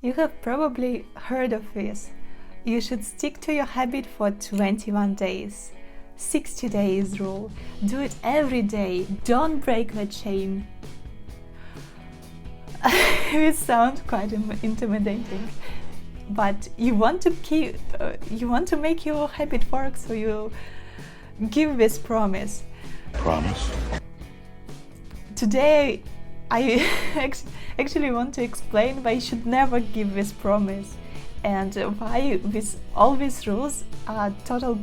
You have probably heard of this. You should stick to your habit for 21 days. 60 days rule. Do it every day. Don't break the chain. It sounds quite intimidating, but you want to make your habit work, so you give this promise. Promise? Today I actually want to explain why you should never give this promise and why all these rules are total.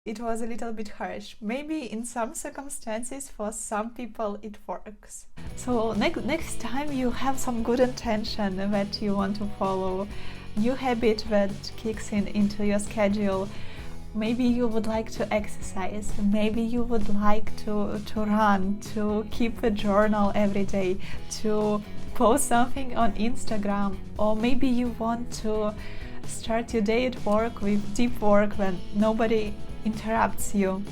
It was a little bit harsh. Maybe in some circumstances for some people it works. So next time you have some good intention that you want to follow, new habit that kicks into your schedule. Maybe you would like to exercise, maybe you would like to run, to keep a journal every day, to post something on Instagram, or maybe you want to start your day at work with deep work when nobody interrupts you.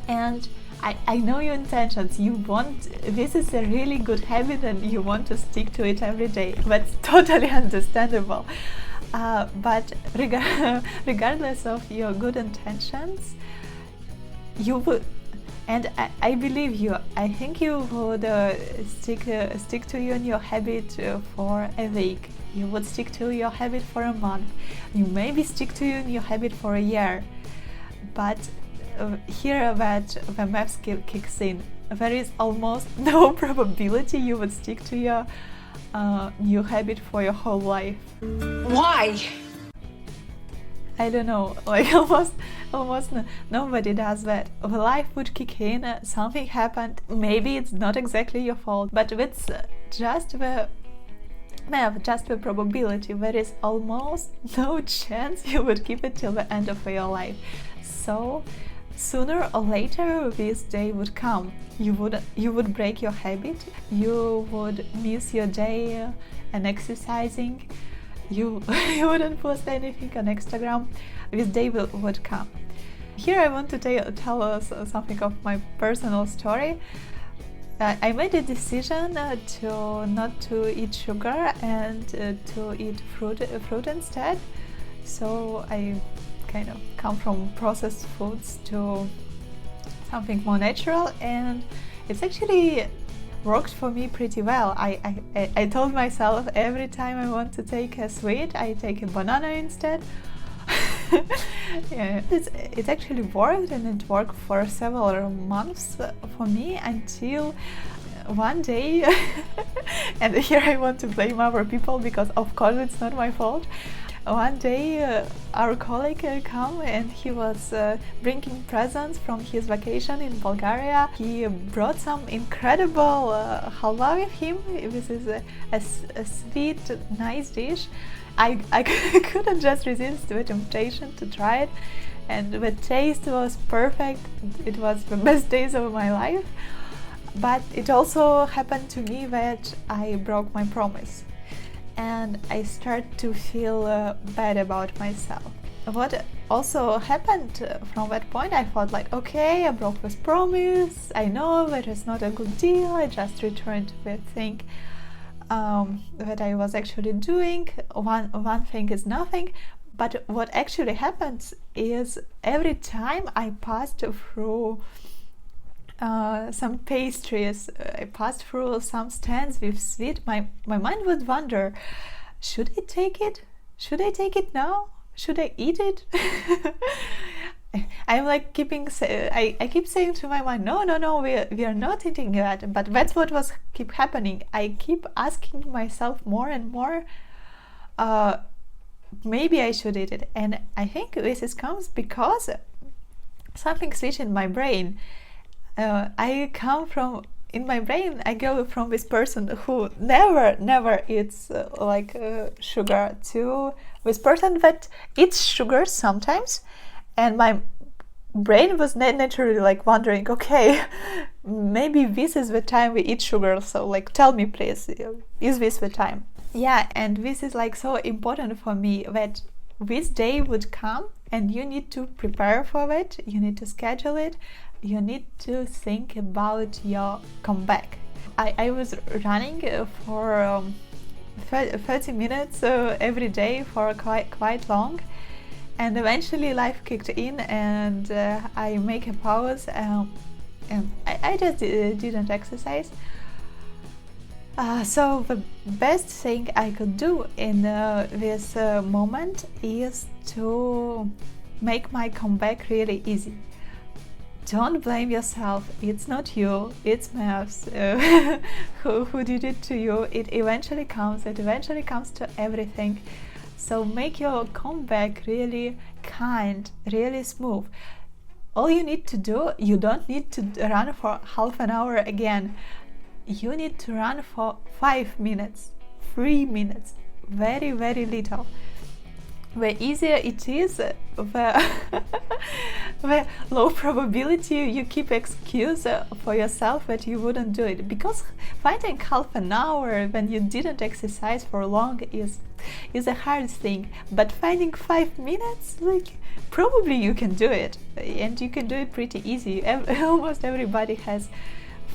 And I know your intentions. This is a really good habit and you want to stick to it every day. That's totally understandable. But regardless of your good intentions, you would, and I believe you, I think you would stick to your habit for a week. You would stick to your habit for a month. You maybe stick to your habit for a year. But here that the math kicks in. There is almost no probability you would stick to your new habit for your whole life. Why? I don't know, like almost nobody does that. The life would kick in, something happened, maybe it's not exactly your fault, but it's just the probability. There is almost no chance you would keep it till the end of your life. So sooner or later this day would come. You would break your habit, you would miss your day and exercising, you wouldn't post anything on Instagram. This day would come. Here I want to tell us something of my personal story. I made a decision not to eat sugar and to eat fruit instead. So I kind of come from processed foods to something more natural, and it's actually worked for me pretty well. I told myself every time I want to take a sweet, I take a banana instead. Yeah, it actually worked, and it worked for several months for me until one day and here I want to blame other people because of course it's not my fault. One day our colleague came and he was bringing presents from his vacation in Bulgaria. He brought some incredible halva with him. This is a sweet, nice dish. I couldn't just resist the temptation to try it, and the taste was perfect. It was the best days of my life. But it also happened to me that I broke my promise. And I start to feel bad about myself. What also happened from that point, I thought like, okay, I broke this promise, I know that it's not a good deal, I just returned to the thing that I was actually doing. One thing is nothing, but what actually happens is every time I passed through some pastries, I passed through some stands with sweet, my mind would wonder, should I take it? Should I take it now? Should I eat it? I'm like I keep saying to my mind, no, we are not eating that. But that's what was keep happening. I keep asking myself more and more, maybe I should eat it. And I think this comes because something switched in my brain. In my brain, I go from this person who never eats sugar to this person that eats sugar sometimes, and my brain was naturally like wondering, okay, maybe this is the time we eat sugar, so like tell me please, is this the time? Yeah, and this is like so important for me that this day would come and you need to prepare for it, you need to schedule it. You need to think about your comeback. I was running for 30 minutes every day for quite long, and eventually life kicked in, and I make a pause, and I just didn't exercise. So the best thing I could do in this moment is to make my comeback really easy. Don't blame yourself. It's not you, it's maths who did it to you. It eventually comes to everything. So make your comeback really kind, really smooth. All you need to do, you don't need to run for half an hour again. You need to run for 5 minutes, 3 minutes, very, very little. The easier it is, the low probability you keep excuse for yourself that you wouldn't do it. Because finding half an hour when you didn't exercise for long is a hard thing. But finding 5 minutes, like, probably you can do it, and you can do it pretty easy. Almost everybody has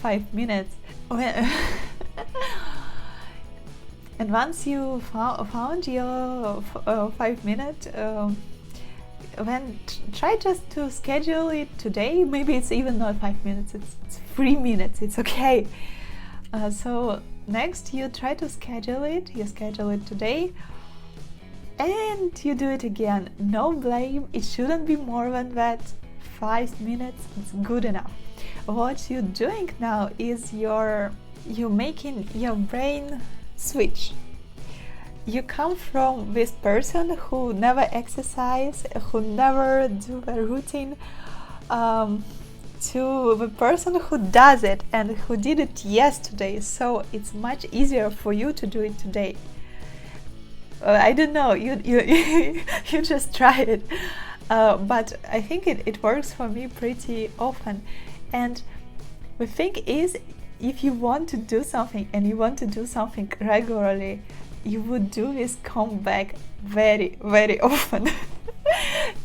5 minutes. And once you found your 5 minutes, then try just to schedule it today. Maybe it's even not 5 minutes, it's 3 minutes, it's okay. So next you try to schedule it, you schedule it today, and you do it again. No blame, it shouldn't be more than that. 5 minutes is good enough. What you're doing now is you're making your brain switch. You come from this person who never exercise, who never do the routine, to the person who does it and who did it yesterday. So it's much easier for you to do it today. I don't know, you just try it, but I think it works for me pretty often. And the thing is, if you want to do something and you want to do something regularly, you would do this comeback very, very often.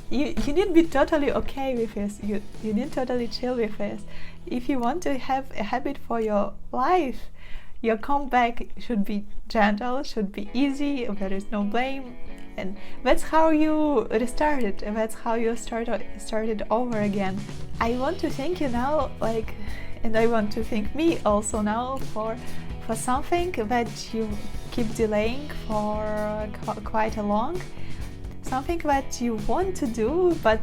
you need to be totally okay with this. You need to totally chill with this. If you want to have a habit for your life, your comeback should be gentle, should be easy, there is no blame. And that's how you restarted, and that's how you started over again. I want to thank you now, and I want to thank me also now for something that you keep delaying for quite a long, something that you want to do, but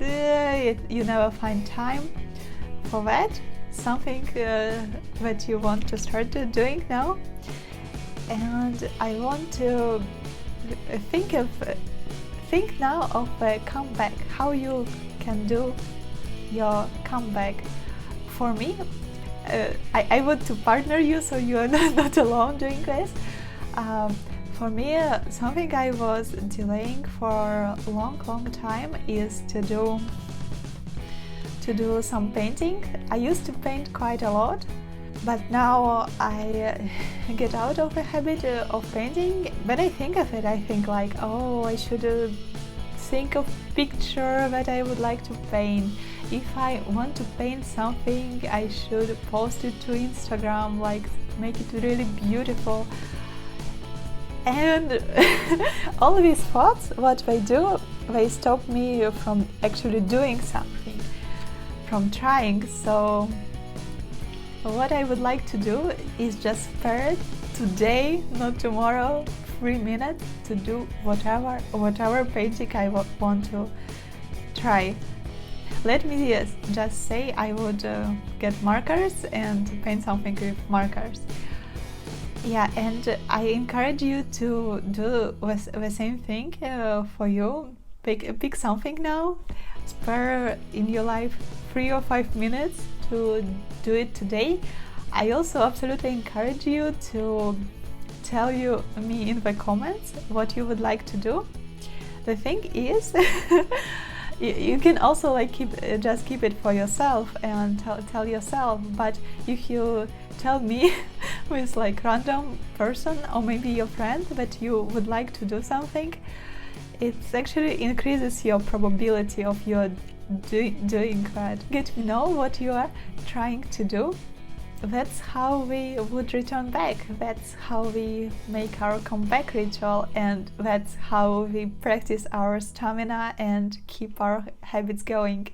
you never find time for that, something that you want to start doing now. And I want to think now of a comeback, how you can do your comeback. For me, I want to partner you, so you are not alone doing this. For me, something I was delaying for a long time is to do some painting. I used to paint quite a lot, but now I get out of the habit of painting. When I think of it, I think like, oh, I should think of picture that I would like to paint. If I want to paint something, I should post it to Instagram, like make it really beautiful. And all these thoughts, what they do, they stop me from actually doing something, from trying. So what I would like to do is just spare today, not tomorrow, 3 minutes to do whatever painting I want to try. Let me just say I would get markers and paint something with markers. Yeah, and I encourage you to do the same thing for you. Pick something now, spare in your life 3 or 5 minutes to do it today. I also absolutely encourage you to tell me in the comments what you would like to do. The thing is, you can also just keep it for yourself and tell yourself. But if you tell me with random person or maybe your friend that you would like to do something, it actually increases your probability of your doing that. Let me know what you are trying to do, that's how we would return back. That's how we make our comeback ritual, and that's how we practice our stamina and keep our habits going.